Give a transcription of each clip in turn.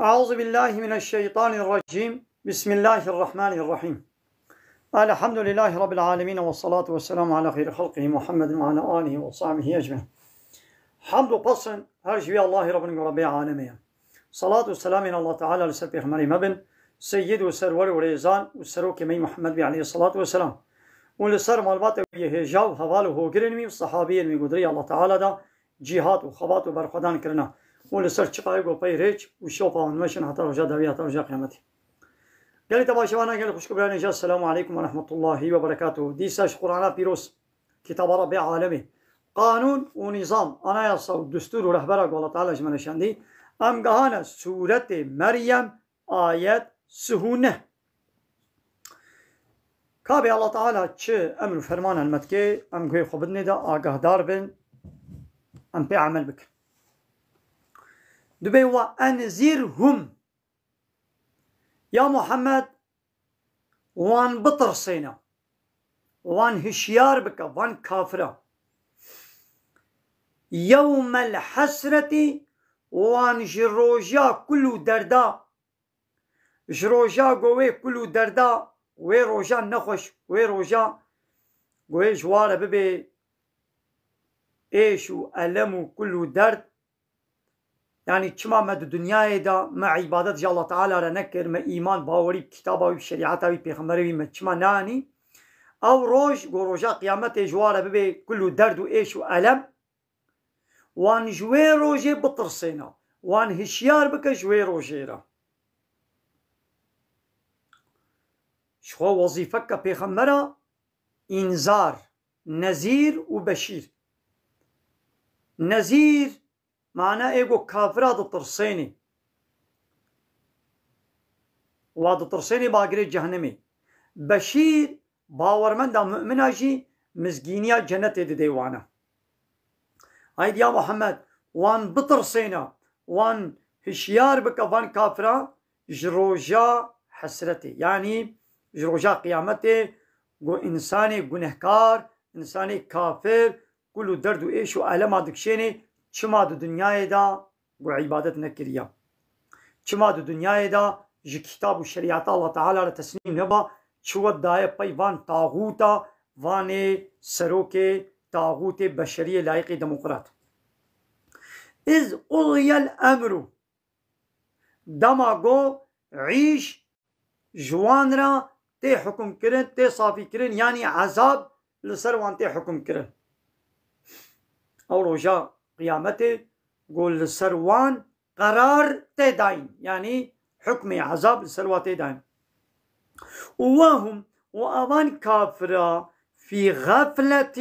أعوذ بالله من الشيطان الرجيم. بسم الله الرحمن الرحيم. الحمد لله رب العالمين، والصلاة والسلام على خير خلقه محمد وعلى آله وصحبه أجمعين. حمد وقصن هرجوي الله ربنا رب العالمين. صلاة والسلام إلى الله تعالى لسر بيغمري مبن سيد وسرور وريزان وسروك مي محمد عليه الصلاة والسلام ولسر مالبات بيهجاو هوالو هوگرنمي والصحابي المي قدري الله تعالى دا جهاد وخبات وبرخدان كرنا ولسر چقای گو پی ریچ و شوپا ونمشن حتی رجا دوی حتی رجا قیامتی. گلی تباشوانا گلی خوشکو بیان اینجا. السلام علیکم و رحمت الله و برکاته. دیساش قرآن پیروز کتاب رب عالمی قانون و نظام انایاسا و دستور و رهبر الله تعالی جمنشندی امگهان سورت مریم آیت سهونه کابی الله تعالی چه امر فرمان المتکه امگوی خوبدنی دا آگاه دار بین ام پی عمل بکن. دبي وأنذرهم يا محمد وان بطرسينا وان هشيار بك وان كافرة يوم الحسرة وان جروجا كل دردا جروجا قوي كل دردا وي روجا نخش وي روجا قوي جوار ببي ايشو ألمو كل درد يعني كما مد الدنيا دا ما عبادت الله تعالى رنكر ما إيمان باوري بكتابه وبشريعته وبيغمبره ما كما ناني أو روج روجا قيامته جواره ببي كله درد وإيش وألم وان جوي روجي بطرسينا وان هشيار بك جوي روجيرا شو وظيفك بيغمبره إنذار نذير وبشير. نذير معناه ايجو كافرة ترسيني واد ترسيني باقري جهنمي. بشير باورمن دا مؤمنة جي مزجينيا جنة ديوانا. هاي يا محمد وان بترسينا وان هشيار بك وان كافرة جروجا حسرتي يعني جروجا قيامتي جو انساني گنهكار انساني كافر كله درد وايش وألم دكشيني چما دو دنیای دا گو عبادت نکریا چما دو دنیای دا جی کتاب و شریعت الله تعالی را تسلیم نبا چود دای پی وان طاغوتا وان سروک طاغوت بشری لایق دموقرات. از قضی الامر دما گو عیش جوان را تی حکم کرن تی صافی کرن یعنی عذاب لسر وان تی حکم کرن او روجا قيامته قول سروان قرار تداين يعني حكم عذاب السروات تداين وهم وأوان كافرة في غفلة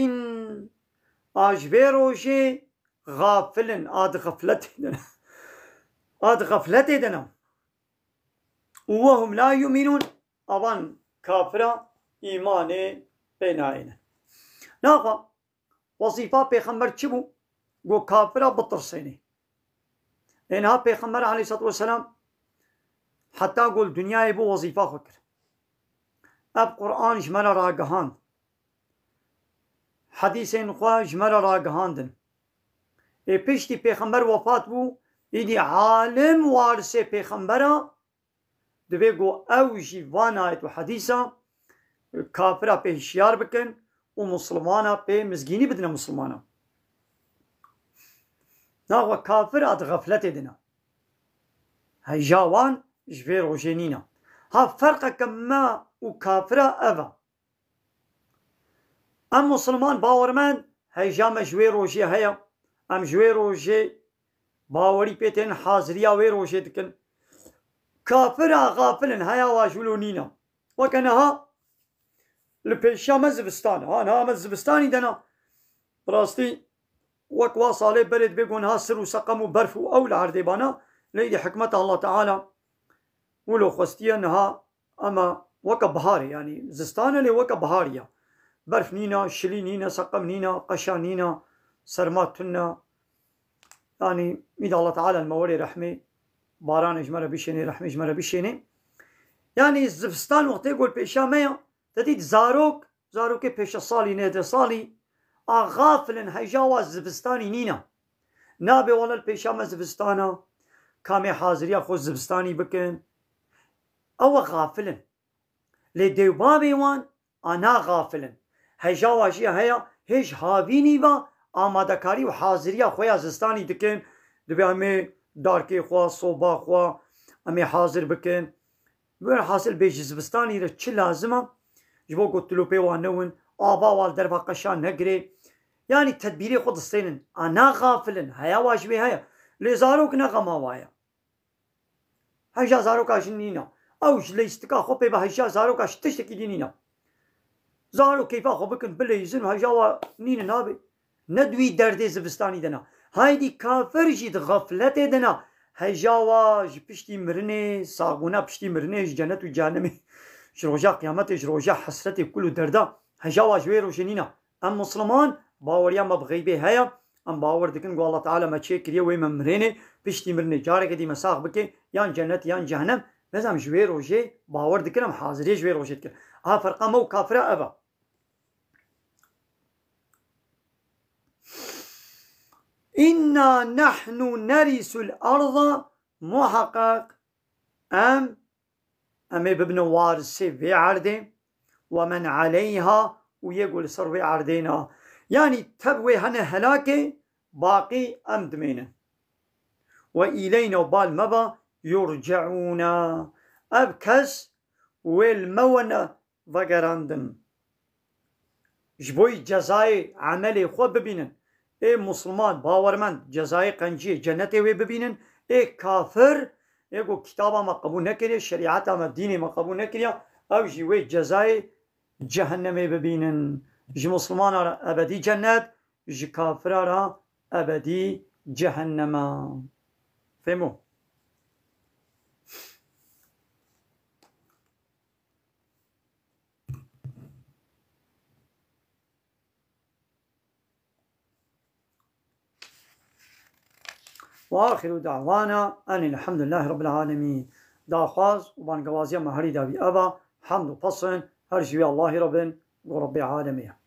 أجبروجي غافل آد غفلة دنا وهم لا يؤمنون أوان كافرة إيمان بيناين. ناقا وظيفة بيخمر چبو گو کافرا بطرسيني إنها پیغمبر عليه الصلاة والسلام حتى قول دنيا بو وظيفة خكر اب قرآن جمال راقهاند حديثين خواه جمال راقهاندن پیشتی پیغمبر وفات بو ایدی عالم وارسه پیغمبرا دوی گو اوجی وانایت و حدیثا کافرا پی هشیار بکن و مسلمانا پی مزگینی بدن مسلمانا ناغوا كافر اد غفلت دنا هاي جاوان جبير وجنينا ها فرق كما وكافرة أفا ام مسلمان باورمان هاي جام جوير وجي هيا ام جوير وجي باوري بيتين حاضريا وير وجي دكن كافرة غافلن هيا واجولونينا وكانها لبيشا مزبستان ها مزبستاني دنا براستي وكوا صالح برد بيقون هاسر وسقم وبرف وأول عردبانا ليدي حكمة الله تعالى ولو خستيا انها اما وكا بهاري يعني زستانا لي وكا بهاريا برف نينا شلي نينا سقم نينا قشا نينا سرمات تنا يعني ميد الله تعالى الموري رحمي باران اجمرة بيشيني رحمي اجمرة بيشيني يعني الزفستان وقت يقول بيشا ميا تديد زاروك بيشا صالي نيدي صالي غافلن هيجاوا زفستاني نينا نابي ولا البيشامة زفستانا كامي حاضرية خو زبستاني بكن أو غافلن لي ديو بابي وان أنا غافلن هجا واشي هيا هج هاويني با آمادكاري و حاضرية خويا زستاني دكن دبي همي داركي خوا صوبا خوا همي حاضر بكن بير حاصل بيج زبستاني را چه لازمه جبو قلتلو بيوانون آبا والدربا قشان نقري يعني تدبيري خود السينن أنا غافلن هيا واجبي هيا لزاروك نغما وايا هجا زاروك عشنينا أوش ليستكا خو بيبا هجا زاروك عش تشتكي دينينا زارو كيفا خو بكن بليزن هجا نينا نابي ندوي دردي زبستاني دنا هايدي كافر جيد غفلت دنا هجاوا پشتی مرنه ساغونا پشتی مرنه جنت و جهنم جروجا قیامت جروجا حسرت كل دردا هجاوا جوي روشنينا ام مسلمان باوريا ما بغيبه هيا ام باور دكن قال الله تعالى ما تشكري وي مرنه پشتی مرنه جارك دي مساق بك يان جنت يان جهنم لازم جوي روجي باور دكن ام حاضري جوي روجي دكن ها فرقه مو كافره ابا إنا نحن نرث الأرض محقق أم بابن وارثي في عردي ومن عليها ويقول سر في عردينا يعني تبوي هنا هلاكي باقي أم دمينا وإلينا وبال مبا يرجعون أبكس والمونة وقراندن جبوي جزاي عملي خو ببينن ای مسلمان باورمند جزای قنجی جنت وی ببینن ای کافر ایگو کتابا ما قبول نکریه شریعتا ما دینی ما قبول نکریه او جی وی جزای جهنم ببینن جی مسلمان را ابدی جنت جی کافر را ابدی جهنم فهمو وآخر دعوانا أن الحمد لله رب العالمين دا خواز وبان قوازيا مهري دا بي أبا حمد وفصن هرشوي الله رب ورب العالمين